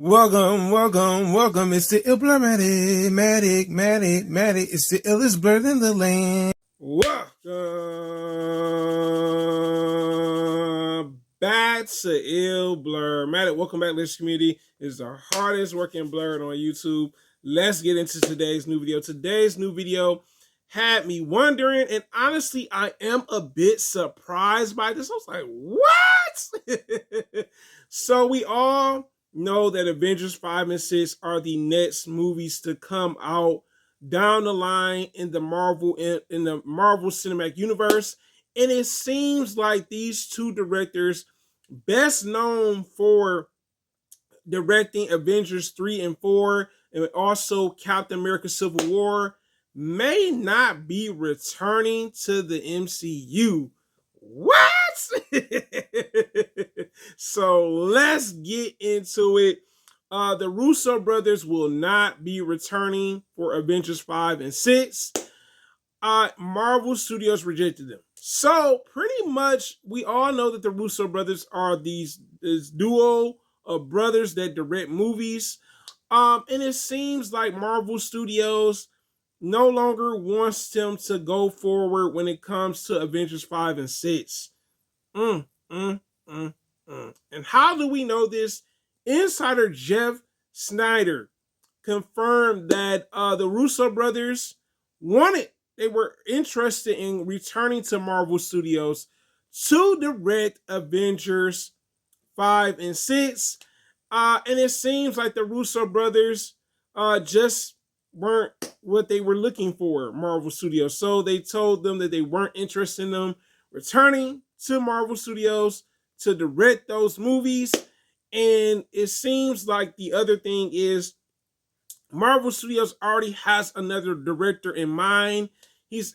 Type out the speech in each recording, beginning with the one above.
Welcome. It's the Matic. It's the illest blerd in the land. Welcome back to blerd. Welcome back, Listeners community. It's the hardest working blerd on YouTube. Let's get into today's new video. Today's new video had me wondering, and honestly, I am a bit surprised by this. I was like, what? So we all know that Avengers 5 and 6 are the next movies to come out down the line in the Marvel Cinematic Universe. And it seems like these two directors, best known for directing Avengers 3 and 4 and also Captain America Civil War, may not be returning to the MCU. What? So let's get into it. The Russo Brothers will not be returning for Avengers 5 and 6. Marvel Studios rejected them. So pretty much we all know that the Russo Brothers are this duo of brothers that direct movies. And it seems like Marvel Studios no longer wants them to go forward when it comes to Avengers 5 and 6. And how do we know this? Insider Jeff Snyder confirmed that the Russo brothers they were interested in returning to Marvel Studios to direct Avengers 5 and 6. And it seems like the Russo brothers just weren't what they were looking for, Marvel Studios. So they told them that they weren't interested in them returning to Marvel Studios to direct those movies. And it seems like the other thing is Marvel Studios already has another director in mind.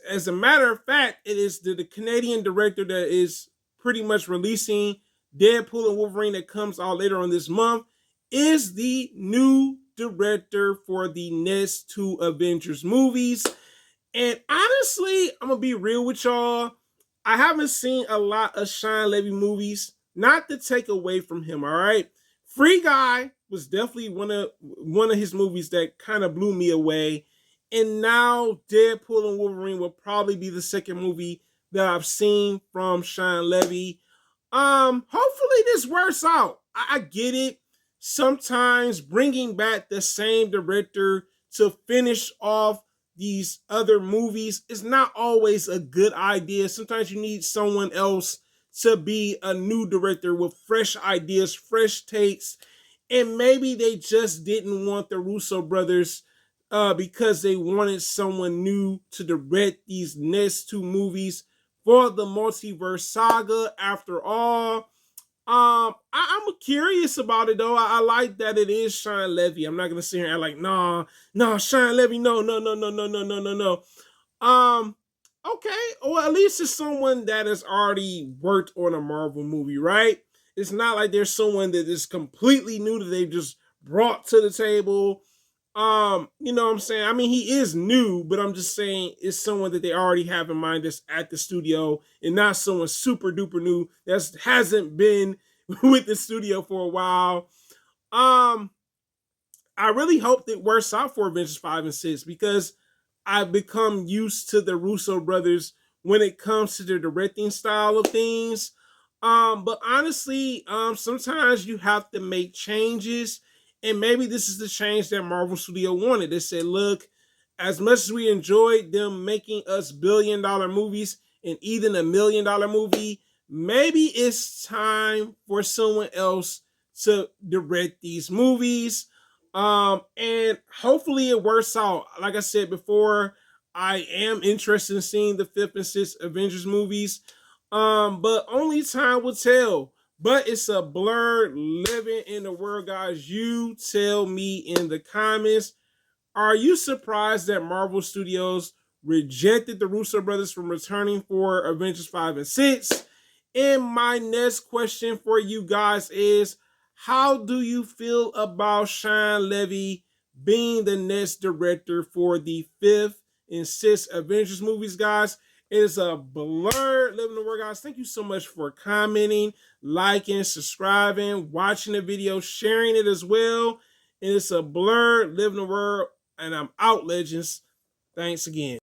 As a matter of fact, it is the Canadian director that is pretty much releasing Deadpool and Wolverine that comes out later on this month, is the new director for the next two Avengers movies. And honestly, I'm going to be real with y'all. I haven't seen a lot of Sean Levy movies, not to take away from him, all right? Free Guy was definitely one of his movies that kind of blew me away. And now Deadpool and Wolverine will probably be the second movie that I've seen from Sean Levy. Hopefully this works out. I get it. Sometimes bringing back the same director to finish off these other movies is not always a good idea. Sometimes you need someone else to be a new director with fresh ideas, fresh takes, and maybe they just didn't want the Russo brothers because they wanted someone new to direct these next two movies for the multiverse saga. After all, I'm curious about it though. I like that it is Sean Levy. I'm not gonna sit here and act like nah, Sean Levy, no. Okay, or at least it's someone that has already worked on a Marvel movie, right? It's not like there's someone that is completely new that they just brought to the table. You know what I'm saying? I mean, he is new, but I'm just saying it's someone that they already have in mind that's at the studio and not someone super duper new that hasn't been with the studio for a while. I really hope it works out for Avengers 5 and 6 because I've become used to the Russo brothers when it comes to their directing style of things. But honestly, sometimes you have to make changes. And maybe this is the change that Marvel Studio wanted. They said, look, as much as we enjoyed them making us billion-dollar movies and even $1 million movie, maybe it's time for someone else to direct these movies. And hopefully it works out. Like I said before, I am interested in seeing the 5th and 6th Avengers movies. But only time will tell. But it's a blerd living in the world, guys. You tell me in the comments. Are you surprised that Marvel Studios rejected the Russo brothers from returning for Avengers 5 and 6? And my next question for you guys is, how do you feel about Sean Levy being the next director for the 5th and 6th Avengers movies, guys? It is a blerd living the word, guys. Thank you so much for commenting, liking, subscribing, watching the video, sharing it as well. And it's a blerd living the word, and I'm out, legends. Thanks again.